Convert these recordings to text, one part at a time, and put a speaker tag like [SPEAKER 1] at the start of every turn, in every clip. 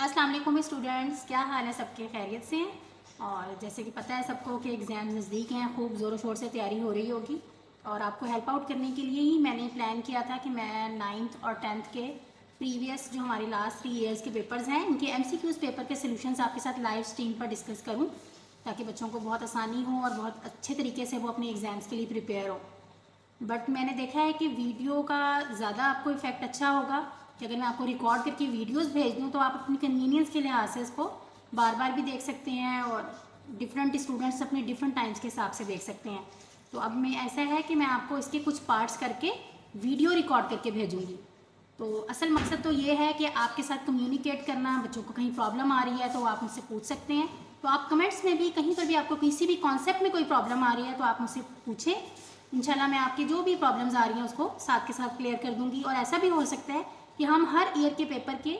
[SPEAKER 1] अस्सलाम वालेकुम स्टूडेंट्स, क्या हाल है सबके? खैरियत से हैं? और जैसे कि पता है सबको कि एग्ज़ाम नज़दीक हैं, खूब ज़ोरों शोर से तैयारी हो रही होगी। और आपको हेल्प आउट करने के लिए ही मैंने प्लान किया था कि मैं 9th और 10th के प्रीवियस जो हमारे लास्ट 3 ईयर्स के पेपर्स हैं, इनके MCQs पेपर के सोल्यूशंस आपके साथ लाइव स्ट्रीम पर डिस्कस करूँ, ताकि बच्चों को बहुत आसानी हो और बहुत अच्छे तरीके से वो अपने एग्ज़ाम्स के लिए प्रिपेयर हो। बट मैंने देखा है कि वीडियो का ज़्यादा आपको इफ़ेक्ट अच्छा होगा कि अगर मैं आपको रिकॉर्ड करके वीडियोस भेज दूँ तो आप अपनी कन्वीनियंस के लिहाज से इसको बार बार भी देख सकते हैं और डिफरेंट स्टूडेंट्स अपने डिफरेंट टाइम्स के हिसाब से देख सकते हैं। तो अब मैं ऐसा है कि मैं आपको इसके कुछ पार्ट्स करके वीडियो रिकॉर्ड करके भेजूँगी। तो असल मकसद तो ये है कि आपके साथ कम्युनिकेट करना, बच्चों को कहीं प्रॉब्लम आ रही है तो आप मुझसे पूछ सकते हैं। तो आप कमेंट्स में भी कहीं पर भी आपको किसी भी कॉन्सेप्ट में कोई प्रॉब्लम आ रही है तो आप मुझसे पूछें। इंशाल्लाह मैं आपकी जो भी प्रॉब्लम्स आ रही हैं उसको साथ के साथ क्लियर कर दूंगी। और ऐसा भी हो सकता है कि हम हर ईयर के पेपर के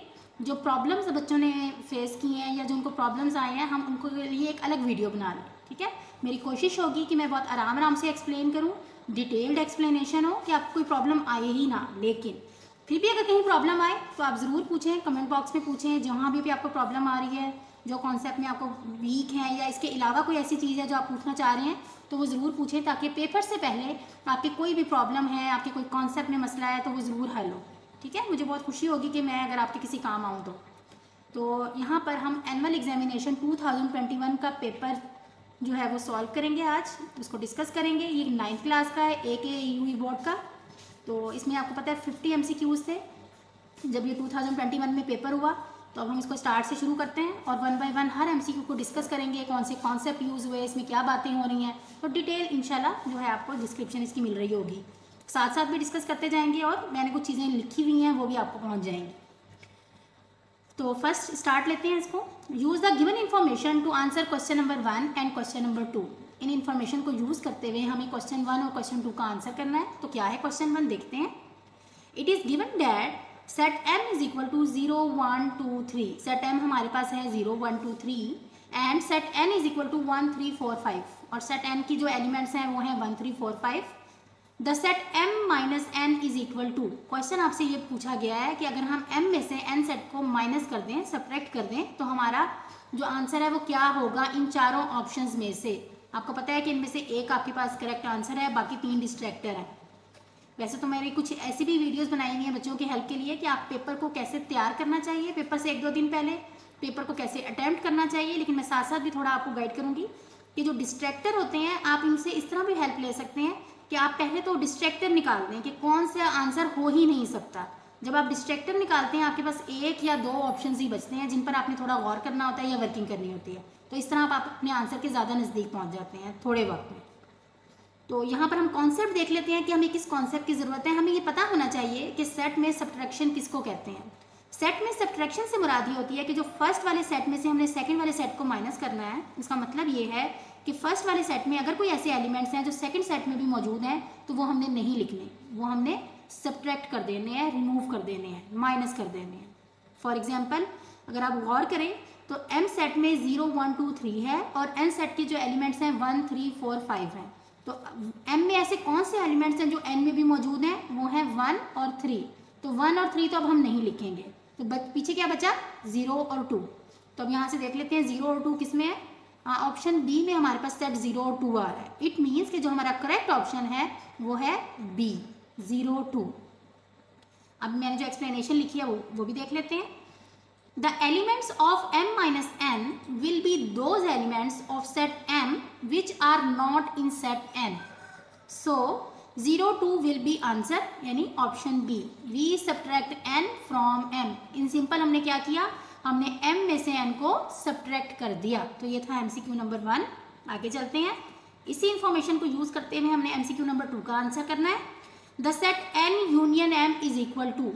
[SPEAKER 1] जो प्रॉब्लम्स बच्चों ने फेस किए हैं या जो उनको प्रॉब्लम्स आए हैं, हम उनको लिए एक अलग वीडियो बना लें। ठीक है, मेरी कोशिश होगी कि मैं बहुत आराम आराम से एक्सप्लेन करूँ, डिटेल्ड एक्सप्लेनेशन हो कि आपको कोई प्रॉब्लम आए ही ना। लेकिन फिर भी अगर कहीं प्रॉब्लम आए तो आप ज़रूर पूछें, कमेंट बॉक्स में पूछें। जहाँ भी आपको प्रॉब्लम आ रही है, जो कॉन्सेप्ट में आपको वीक है या इसके अलावा कोई ऐसी चीज़ है जो आप पूछना चाह रहे हैं, तो वो ज़रूर पूछें, ताकि पेपर से पहले आपके कोई भी प्रॉब्लम है, आपके कोई कॉन्सेप्ट में मसला है, तो वो ज़रूर हल हो। ठीक है, मुझे बहुत खुशी होगी कि मैं अगर आपके किसी काम आऊँ तो यहाँ पर हम एनुअल एग्जामिनेशन 2021 का पेपर जो है वो सॉल्व करेंगे। आज उसको डिस्कस करेंगे। ये 9th क्लास का है, AKUE बोर्ड का। तो इसमें आपको पता है 50 MCQs थे जब ये 2021 में पेपर हुआ। तो अब हम इसको स्टार्ट से शुरू करते हैं और 1 बाय 1 हर MCQ को डिस्कस करेंगे, कौन से कॉन्सेप्ट यूज़ हुए, इसमें क्या बातें हो रही हैं। तो डिटेल इंशाल्लाह जो है आपको डिस्क्रिप्शन इसकी मिल रही होगी। साथ साथ भी डिस्कस करते जाएंगे और मैंने कुछ चीज़ें लिखी हुई हैं वो भी आपको पहुँच जाएंगी। तो फर्स्ट स्टार्ट लेते हैं इसको। Use the given information to answer question number 1 and question number 2। इन इन्फॉर्मेशन को यूज़ करते हुए हमें क्वेश्चन 1 और क्वेश्चन 2 का आंसर करना है। तो क्या है क्वेश्चन 1 देखते हैं। It is given that set M is equal to 0 1 2 3। Set M हमारे पास है 0 1 2 3 and set N is equal to 1 3 4 5। और सेट N की जो एलिमेंट्स हैं वो हैं 1 3 4 5। The set M minus N is equal to. Question आपसे ये पूछा गया है कि अगर हम M में से N सेट को माइनस कर दें, सब्ट्रैक्ट कर दें, तो हमारा जो आंसर है वो क्या होगा इन चारों ऑप्शंस में से। आपको पता है कि इनमें से एक आपके पास करेक्ट आंसर है, बाकी 3 डिस्ट्रैक्टर हैं। वैसे तो मैंने कुछ ऐसी भी वीडियोस बनाई हुई हैं बच्चों के हेल्प के लिए कि आप पेपर को कैसे तैयार करना चाहिए, पेपर से 1-2 दिन पहले पेपर को कैसे अटैम्प्ट करना चाहिए। लेकिन मैं साथ साथ भी थोड़ा आपको गाइड करूँगी कि जो डिस्ट्रैक्टर होते हैं आप इनसे इस तरह भी हेल्प ले सकते हैं कि आप पहले तो डिस्ट्रैक्टर निकाल दें कि कौन सा आंसर हो ही नहीं सकता। जब आप डिस्ट्रैक्टर निकालते हैं आपके पास 1 या 2 ऑप्शन ही बचते हैं जिन पर आपने थोड़ा गौर करना होता है या वर्किंग करनी होती है। तो इस तरह आप अपने आंसर के ज़्यादा नज़दीक पहुँच जाते हैं थोड़े वक्त में। तो यहाँ पर हम कॉन्सेप्ट देख लेते हैं कि हमें किस कॉन्सेप्ट की ज़रूरत है। हमें ये पता होना चाहिए कि सेट में सब्ट्रैक्शन किसको कहते हैं। सेट में सब्ट्रैक्शन से मुराद ये होती है कि जो फर्स्ट वाले सेट में से हमने सेकंड वाले सेट को माइनस करना है। इसका मतलब ये है कि फर्स्ट वाले सेट में अगर कोई ऐसे एलिमेंट्स हैं जो सेकंड सेट में भी मौजूद हैं तो वो हमने नहीं लिखने, वो हमने सब्ट्रैक्ट कर देने हैं, रिमूव कर देने हैं, माइनस कर देने हैं। फॉर एग्जाम्पल अगर आप गौर करें तो M सेट में 0 1 2 3 है और N सेट के जो एलिमेंट्स हैं 1 3 4 5 हैं। तो M में ऐसे कौन से एलिमेंट्स हैं जो N में भी मौजूद हैं, वो है 1 और 3। तो 1 और 3 तो अब हम नहीं लिखेंगे। तो पीछे क्या बचा, 0 और 2। तो अब यहाँ से देख लेते हैं 0 और 2 किस में है। हाँ, ऑप्शन बी में हमारे पास सेट 0 और 2 आ रहा है। इट मीन्स कि जो हमारा करेक्ट ऑप्शन है वो है B 0 2। अब मैंने जो एक्सप्लेनेशन लिखी है वो भी देख लेते हैं। The elements of M minus N will be those elements of set M which are not in set N. So 0 2 will be answer, यानी option B। We subtract N from M. In simple हमने क्या किया, हमने M में से N को subtract कर दिया। तो ये था MCQ नंबर 1। आगे चलते हैं। इसी इंफॉर्मेशन को यूज करते हुए हमने MCQ नंबर 2 का आंसर करना है। The set N union M is equal to.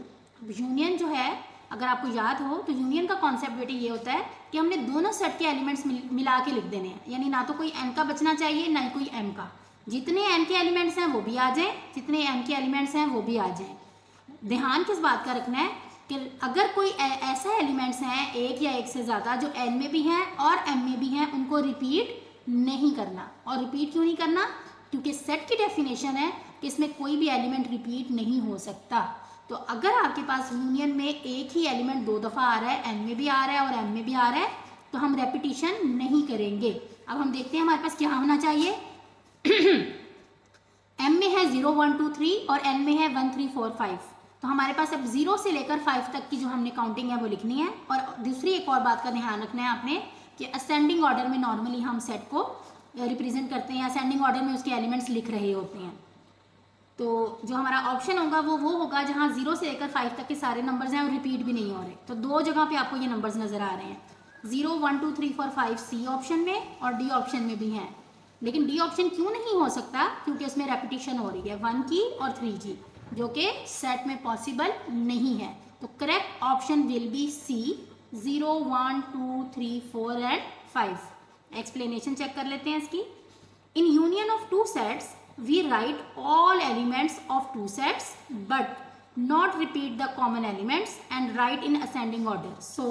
[SPEAKER 1] Union जो है, अगर आपको याद हो तो यूनियन का कॉन्सेप्ट बेटे ये होता है कि हमने दोनों सेट के एलिमेंट्स मिला के लिख देने हैं। यानी ना तो कोई M का बचना चाहिए ना ही कोई M का। जितने M के एलिमेंट्स हैं वो भी आ जाएं, जितने M के एलिमेंट्स हैं वो भी आ जाएं। ध्यान किस बात का रखना है कि अगर कोई ऐसा एलिमेंट्स हैं एक या एक से ज़्यादा जो N में भी हैं और M में भी हैं, उनको रिपीट नहीं करना। और रिपीट क्यों नहीं करना, क्योंकि सेट की डेफिनेशन है कि इसमें कोई भी एलिमेंट रिपीट नहीं हो सकता। तो अगर आपके पास यूनियन में एक ही एलिमेंट 2 दफ़ा आ रहा है, n में भी आ रहा है और m में भी आ रहा है, तो हम रेपिटिशन नहीं करेंगे। अब हम देखते हैं हमारे पास क्या होना चाहिए। m में है 0 1 2 3 और n में है 1 3 4 5। तो हमारे पास अब 0 से लेकर 5 तक की जो हमने काउंटिंग है वो लिखनी है। और दूसरी एक और बात का ध्यान रखना है आपने कि असेंडिंग ऑर्डर में नॉर्मली हम सेट को रिप्रेजेंट करते हैं, असेंडिंग ऑर्डर में उसके एलिमेंट्स लिख रहे होते हैं। तो जो हमारा ऑप्शन होगा वो होगा जहाँ 0 से लेकर 5 तक के सारे नंबर्स हैं और रिपीट भी नहीं हो रहे। तो 2 जगह पे आपको ये नंबर्स नज़र आ रहे हैं, 0 1 2 3 4 5 सी ऑप्शन में और डी ऑप्शन में भी हैं। लेकिन डी ऑप्शन क्यों नहीं हो सकता? क्योंकि उसमें रेपिटेशन हो रही है 1 की और 3 की, जो कि सेट में पॉसिबल नहीं है। तो correct option will be C, 0 1 2 3 4 and 5। Explanation check कर लेते हैं इसकी। In union of two sets we write all elements of two sets but not repeat the common elements and write in ascending order. So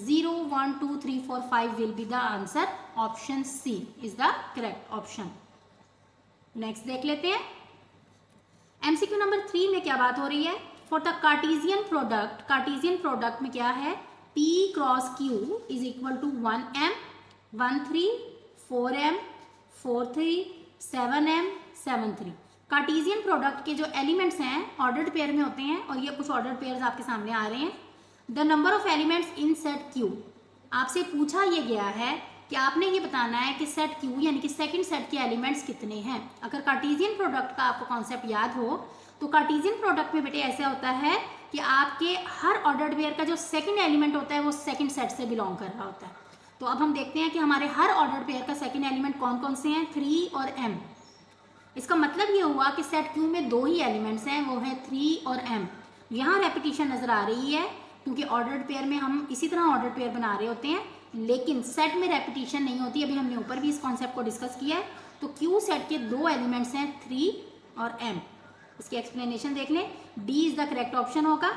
[SPEAKER 1] 0 1 2 3 4 5 will be the answer. Option C is the correct option. Next देख लेते हैं। MCQ number 3 में क्या बात हो रही है? For the Cartesian product, Cartesian product में क्या है? P cross Q is equal to 1m 1 3 4m 4 3 7m 7 3। Cartesian product के जो एलिमेंट्स हैं ऑर्डर्ड पेयर में होते हैं और ये कुछ ऑर्डर्ड पेयर्स आपके सामने आ रहे हैं। The number of elements in set Q, आपसे पूछा ये गया है कि आपने ये बताना है कि सेट क्यू यानी कि सेकंड सेट के एलिमेंट्स कितने हैं। अगर कार्टेशियन प्रोडक्ट का आपको कॉन्सेप्ट याद हो तो कार्टेशियन प्रोडक्ट में बेटे ऐसा होता है कि आपके हर ऑर्डर्ड पेयर का जो सेकेंड एलिमेंट होता है वो सेकेंड सेट से बिलोंग कर रहा होता है। तो अब हम देखते हैं कि हमारे हर ऑर्डर्ड पेयर का सेकेंड एलिमेंट कौन कौन से हैं, 3 और m। इसका मतलब ये हुआ कि सेट क्यू में 2 ही एलिमेंट्स हैं, वो है 3 और m। यहाँ रेपिटेशन नज़र आ रही है क्योंकि ऑर्डर्ड पेयर में हम इसी तरह ऑर्डर्ड पेयर बना रहे होते हैं, लेकिन सेट में रेपिटेशन नहीं होती। अभी हमने ऊपर भी इस कॉन्सेप्ट को डिस्कस किया है। तो क्यू सेट के 2 एलिमेंट्स हैं 3 और m। इसकी एक्सप्लेनेशन देख लें, D is the correct option होगा।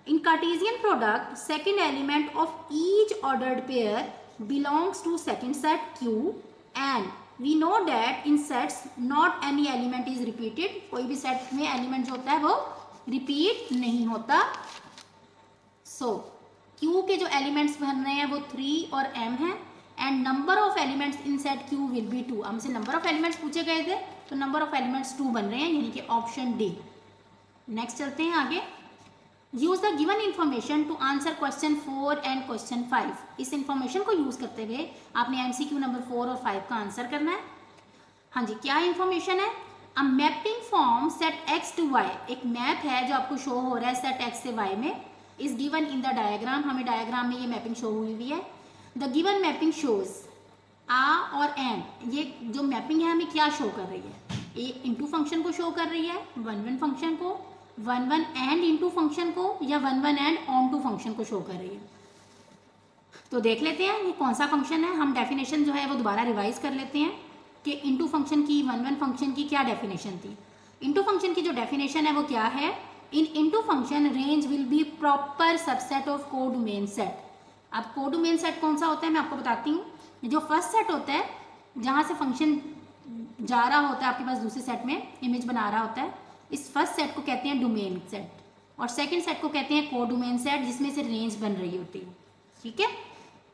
[SPEAKER 1] In Cartesian product second element of each ordered pair belongs to second set Q and we know that in sets not any element is repeated। कोई भी set में element जो होता है वो repeat नहीं होता। सो Q के जो एलिमेंट्स बन रहे हैं वो 3 और m हैं and number of elements in set Q will be 2। हमसे नंबर ऑफ एलिमेंट्स पूछे गए थे तो नंबर ऑफ एलिमेंट्स 2 बन रहे हैं, यानी कि ऑप्शन डी। नेक्स्ट चलते हैं आगे। Use the given information to answer question 4 and question 5। इस इन्फॉर्मेशन को यूज करते हुए आपने MCQ नंबर 4 और 5 का आंसर करना है। हाँ जी, क्या इन्फॉर्मेशन है? A mapping form set x to y, एक मैप है जो आपको शो हो रहा है सेट x से y में, is given in the diagram. हमें डायग्राम में ये मैपिंग शो हुई हुई है। द गिवन मैपिंग शोज आ और एन, ये जो मैपिंग है हमें क्या शो कर रही है? ए इंटू फंक्शन को शो कर रही है, 1 1 फंक्शन को, 1 1 एंड इंटू फंक्शन को, या 1 1 एंड ऑन टू फंक्शन को शो कर रही है। तो देख लेते हैं ये कौन सा फंक्शन है। हम डेफिनेशन जो है वो दोबारा रिवाइज कर लेते हैं कि इंटू फंक्शन की, 1 1 फंक्शन की क्या डेफिनेशन थी। इंटू फंक्शन की जो डेफिनेशन है वो क्या है? In into function range will be proper subset of codomain set. अब कोडोमेन सेट कौन सा होता है मैं आपको बताती हूँ। जो फर्स्ट सेट होता है जहाँ से फंक्शन जा रहा होता है आपके पास दूसरे सेट में इमेज बना रहा होता है, इस फर्स्ट सेट को कहते हैं डोमेन सेट, और सेकंड सेट को कहते हैं कोडोमेन सेट, जिसमें से रेंज बन रही होती है। ठीक है,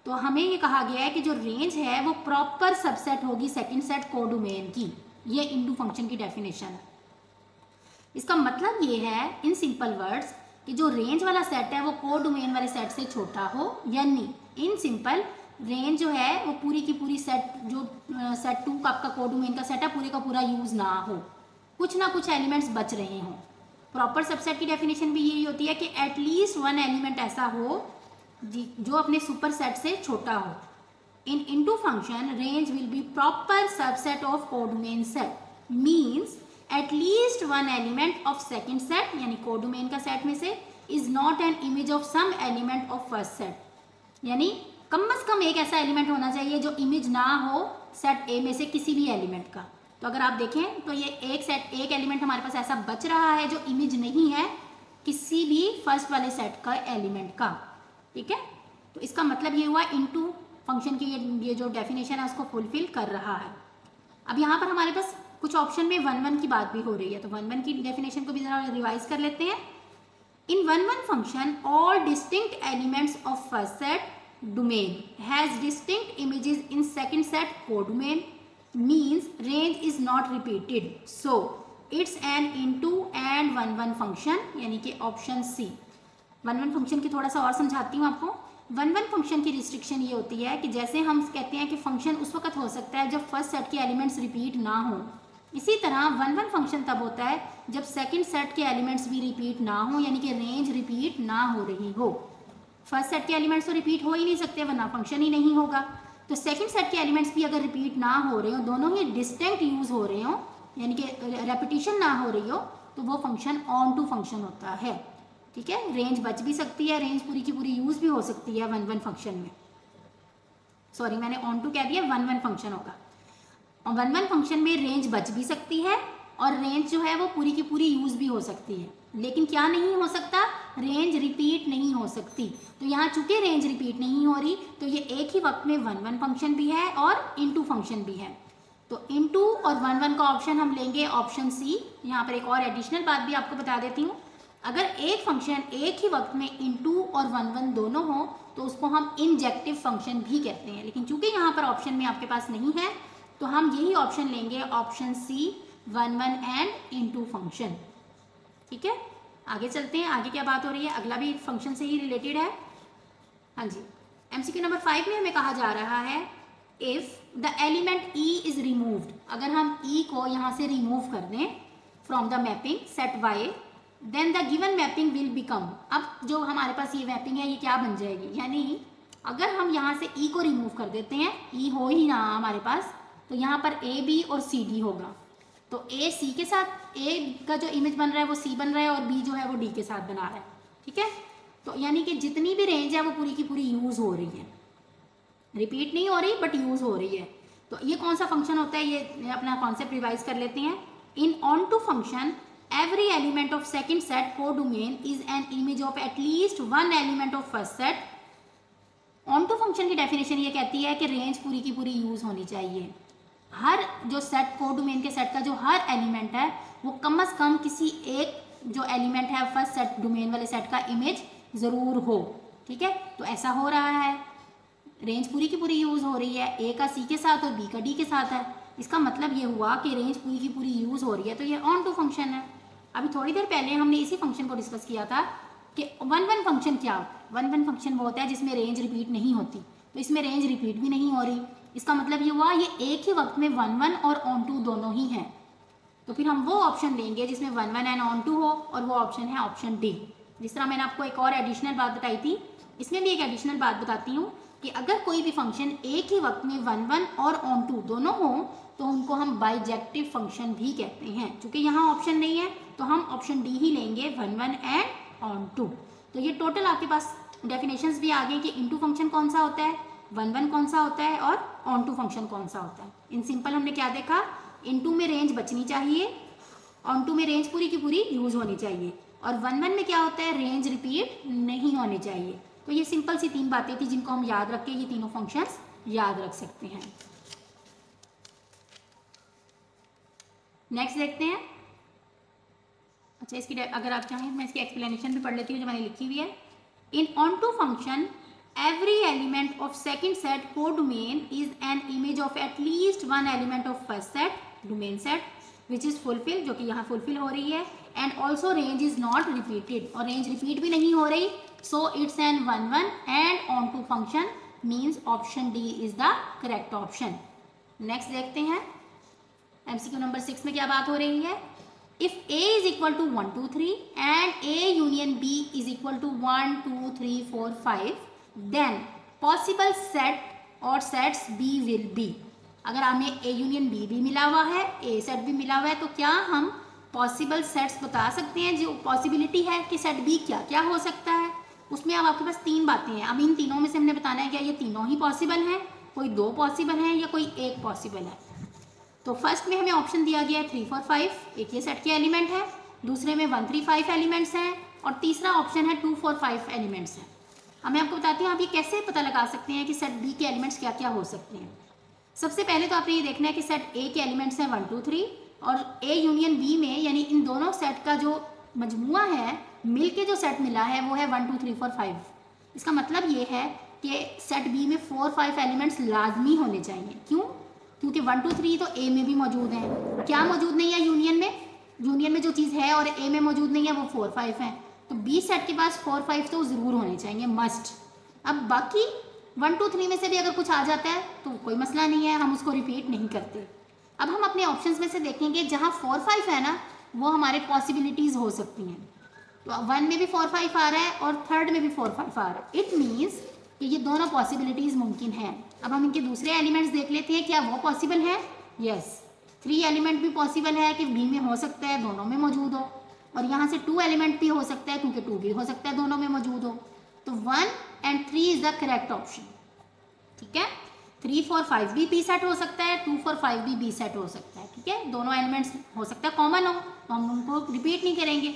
[SPEAKER 1] तो हमें ये कहा गया है कि जो रेंज है वो प्रॉपर सबसेट होगी सेकंड सेट कोडोमेन की। ये इंटू फंक्शन की डेफिनेशन है। इसका मतलब ये है इन सिंपल वर्ड्स कि जो रेंज वाला सेट है वो कोडोमेन वाले सेट से छोटा हो, यानी इन सिंपल रेंज जो है वो पूरी की पूरी सेट, जो सेट 2 का आपका कोडोमेन का सेट है, पूरे का पूरा यूज ना हो, कुछ ना कुछ एलिमेंट्स बच रहे हों। प्रॉपर सबसेट की डेफिनेशन भी यही होती है कि एटलीस्ट 1 एलिमेंट ऐसा हो जो अपने सुपर सेट से छोटा हो। In into function range will be proper subset of codomain set, means at least 1 element of second set यानी कोडोमेन का सेट में से is not an image of some element of first set, यानी कम से कम एक ऐसा एलिमेंट होना चाहिए जो इमेज ना हो सेट ए में से किसी भी एलिमेंट का। तो अगर आप देखें तो ये एक एलिमेंट हमारे पास ऐसा बच रहा है जो इमेज नहीं है किसी भी फर्स्ट वाले सेट का एलिमेंट का। ठीक है, तो इसका मतलब ये हुआ इनटू फंक्शन की ये जो डेफिनेशन है उसको फुलफिल कर रहा है। अब यहाँ पर हमारे पास कुछ ऑप्शन में 1 1 की बात भी हो रही है, तो 1 1 की डेफिनेशन को भी जरा रिवाइज कर लेते हैं। In one function, all distinct elements of first set domain has distinct images in second set codomain, means range is not repeated. So it's an into and one function, यानी कि option C. One function की थोड़ा सा और समझाती हूँ आपको। One function की रिस्ट्रिक्शन ये होती है कि जैसे हम कहते हैं कि फंक्शन उस वक्त हो सकता है जब फर्स्ट सेट के एलिमेंट्स रिपीट ना हो, इसी तरह वन फंक्शन तब होता है जब सेकंड सेट के एलिमेंट्स भी रिपीट ना हो, यानी कि रेंज रिपीट ना हो रही हो। फर्स्ट सेट के एलिमेंट्स तो रिपीट हो ही नहीं सकते वरना फंक्शन ही नहीं होगा। तो सेकंड सेट के एलिमेंट्स भी अगर रिपीट ना हो रहे हो, दोनों ही डिस्टिंक्ट यूज हो रहे हो, यानी कि रेपिटेशन ना हो रही हो, तो वो फंक्शन ऑन टू फंक्शन होता है। ठीक है, रेंज बच भी सकती है, रेंज पूरी की पूरी यूज भी हो सकती है वन फंक्शन में। सॉरी, मैंने ऑन टू कह दिया, वन फंक्शन होगा। और वन फंक्शन में रेंज बच भी सकती है और रेंज जो है वो पूरी की पूरी यूज भी हो सकती है, लेकिन क्या नहीं हो सकता, रेंज रिपीट नहीं हो सकती। तो यहाँ चूंकि रेंज रिपीट नहीं हो रही तो ये एक ही वक्त में वन फंक्शन भी है और इनटू फंक्शन भी है। तो इनटू और वन का ऑप्शन हम लेंगे ऑप्शन सी। यहाँ पर एक और एडिशनल बात भी आपको बता देती हूँ, अगर एक फंक्शन एक ही वक्त में इनटू और वन दोनों हो तो उसको हम इंजेक्टिव फंक्शन भी कहते हैं, लेकिन चूंकि यहाँ पर ऑप्शन में आपके पास नहीं है तो हम यही ऑप्शन लेंगे, option C, one and into function. ठीक है, आगे चलते हैं। आगे क्या बात हो रही है, अगला भी फंक्शन से ही रिलेटेड है। हाँ जी, एमसीक्यू नंबर 5 में हमें कहा जा रहा है if the element E is removed, अगर हम ई को यहाँ से रिमूव कर दें from the mapping set Y, then the given mapping will become. अब जो हमारे पास ये मैपिंग है ये क्या बन जाएगी, यानी अगर हम यहाँ से ई को रिमूव कर देते हैं, ई हो ही ना हमारे पास, तो यहाँ पर ए बी और सी डी होगा। तो ए सी के साथ, ए का जो इमेज बन रहा है वो सी बन रहा है और बी जो है वो डी के साथ बना रहा है। ठीक है, तो यानी कि जितनी भी रेंज है वो पूरी की पूरी यूज हो रही है, रिपीट नहीं हो रही बट यूज हो रही है। तो ये कौन सा फंक्शन होता है, ये अपना कॉन्सेप्ट रिवाइज कर लेते हैं। In onto function every element of second set codomain is an image of at least one element of first set। Onto function की डेफिनेशन ये कहती है कि रेंज पूरी की पूरी यूज होनी चाहिए। हर जो सेट कोडोमेन के सेट का जो हर एलिमेंट है वो कम से कम किसी एक जो एलिमेंट है फर्स्ट सेट डोमेन वाले सेट का इमेज जरूर हो। ठीक है, तो ऐसा हो रहा है, रेंज पूरी की पूरी यूज हो रही है, ए का सी के साथ और बी का डी के साथ है। इसका मतलब ये हुआ कि रेंज पूरी की पूरी यूज हो रही है, तो ये ऑन टू फंक्शन है। अभी थोड़ी देर पहले हमने इसी फंक्शन को डिस्कस किया था कि वन फंक्शन क्या होता है। वन फंक्शन वो होता है जिसमें रेंज रिपीट नहीं होती, तो इसमें रेंज रिपीट भी नहीं हो रही। इसका मतलब ये हुआ ये एक ही वक्त में वन और ऑन टू दोनों ही हैं। तो फिर हम वो ऑप्शन लेंगे जिसमें वन एंड ऑन टू हो, और वो ऑप्शन है ऑप्शन डी। जिस तरह मैंने आपको एक और एडिशनल बात बताई थी, इसमें भी एक एडिशनल बात बताती हूँ कि अगर कोई भी फंक्शन एक ही वक्त में वन और ऑन टू दोनों हो तो उनको हम बाइजेक्टिव फंक्शन भी कहते हैं। क्योंकि यहाँ ऑप्शन नहीं है तो हम ऑप्शन डी ही लेंगे, वन एंड ऑन टू। तो ये टोटल आपके पास डेफिनेशंस भी आ गई कि इनटू फंक्शन कौन सा होता है, वन कौन सा होता है और ऑन टू फंक्शन कौन सा होता है। इन सिंपल हमने क्या देखा, इनटू में रेंज बचनी चाहिए, ऑन टू में रेंज पूरी की पूरी यूज होनी चाहिए, और वन में क्या होता है, रेंज रिपीट नहीं होनी चाहिए। तो ये सिंपल सी 3 बातें थी जिनको हम याद रख के ये तीनों फंक्शंस याद रख सकते हैं। नेक्स्ट देखते हैं। अच्छा, इसकी अगर आप चाहें मैं इसकी एक्सप्लेनेशन भी पढ़ लेती हूँ जो मैंने लिखी हुई है। In onto function every element of second set codomain is an image of at least one element of first set domain set which is fulfill, जो कि यहाँ fulfill हो रही है, and also range is not repeated, और range repeat भी नहीं हो रही, so it's an one and on to function means option D is the correct option। next देखते हैं MCQ नंबर 6 में क्या बात हो रही है। If A is equal to 1 2 3 and A union B is equal to 1 2 3 4 5 then possible set और sets B will be। अगर हमें A यूनियन B भी मिला हुआ है, A सेट भी मिला हुआ है, तो क्या हम पॉसिबल सेट्स बता सकते हैं, जो पॉसिबिलिटी है कि सेट B क्या क्या हो सकता है। उसमें अब आपके पास 3 बातें हैं। अब इन तीनों में से हमने बताना है क्या ये तीनों ही पॉसिबल हैं, कोई 2 पॉसिबल हैं या कोई 1 पॉसिबल है। तो फर्स्ट में हमें ऑप्शन दिया गया है 3 4 5, एक ये सेट के एलिमेंट है, दूसरे में 1 3 5 एलिमेंट्स हैं, और तीसरा ऑप्शन है 2 4 5 एलिमेंट्स हैं। अब मैं आपको बताती हूँ आप ये कैसे पता लगा सकते हैं कि सेट बी के एलिमेंट्स क्या क्या हो सकते हैं। सबसे पहले तो आपने ये देखना है कि सेट ए के एलिमेंट्स हैं 1 2 3, और ए यूनियन बी में यानी इन दोनों सेट का जो मजमुआ है, मिल के जो सेट मिला है वो है 1 2 3 4 5। इसका मतलब ये है कि सेट बी में 4 5 एलिमेंट्स लाजमी होने चाहिए। क्यों? क्योंकि 1 2 3 तो ए में भी मौजूद हैं। क्या मौजूद नहीं है यूनियन में? यूनियन में जो चीज़ है और ए में मौजूद नहीं है वो 4 5 है, तो बी सेट के पास 4 5 तो ज़रूर होने चाहिए, मस्ट। अब बाकी 1 2 3 में से भी अगर कुछ आ जाता है तो कोई मसला नहीं है, हम उसको रिपीट नहीं करते। अब हम अपने ऑप्शंस में से देखेंगे जहाँ 4 5 है ना, वो हमारे पॉसिबिलिटीज़ हो सकती हैं। तो 1 में भी 4 5 आ रहा है और थर्ड में भी 4 5 आ रहा है। इट मीन्स कि ये दोनों पॉसिबिलिटीज़ मुमकिन हैं। अब हम इनके दूसरे एलिमेंट्स देख लेते हैं, क्या वो पॉसिबल है? यस, 3 एलिमेंट भी पॉसिबल है कि बी में हो सकता है दोनों में मौजूद हो, और यहाँ से 2 एलिमेंट भी हो सकता है क्योंकि 2 भी हो सकता है दोनों में मौजूद हो। तो 1 and 3 is the correct option. ठीक है, 3 4 5 भी बी सेट हो सकता है, 2 4 5 भी बी सेट हो सकता है। ठीक है, दोनों एलिमेंट्स हो सकता है कॉमन हो, तो हम उनको रिपीट नहीं करेंगे।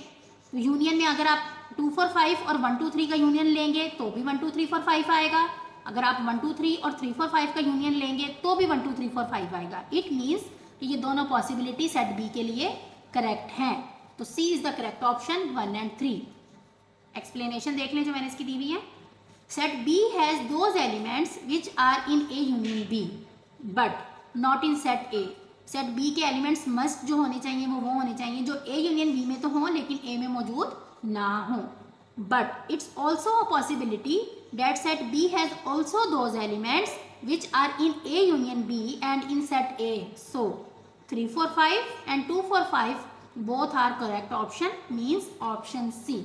[SPEAKER 1] तो यूनियन में अगर आप 2 4 5 और 1 2 3 का यूनियन लेंगे तो भी 1 2 3 4 5 आएगा। अगर आप 1 2 3 और 3 4 5 का यूनियन लेंगे तो भी 1 2 3 4 5 आएगा। इट मीन्स कि ये दोनों पॉसिबिलिटी सेट बी के लिए करेक्ट हैं। तो C is the correct option 1 and 3। Explanation देख लें जो मैंने इसकी दी हुई है। Set B has those elements which are in A union B but not in set A. Set B के एलिमेंट्स मस्ट जो होने चाहिए वो होने चाहिए जो ए यूनियन बी में तो हों लेकिन ए में मौजूद ना हो। But it's also a possibility that set B has also those elements which are in A union B and in set A. So 3 4 5 and 2 4 5 both are correct option, means option C।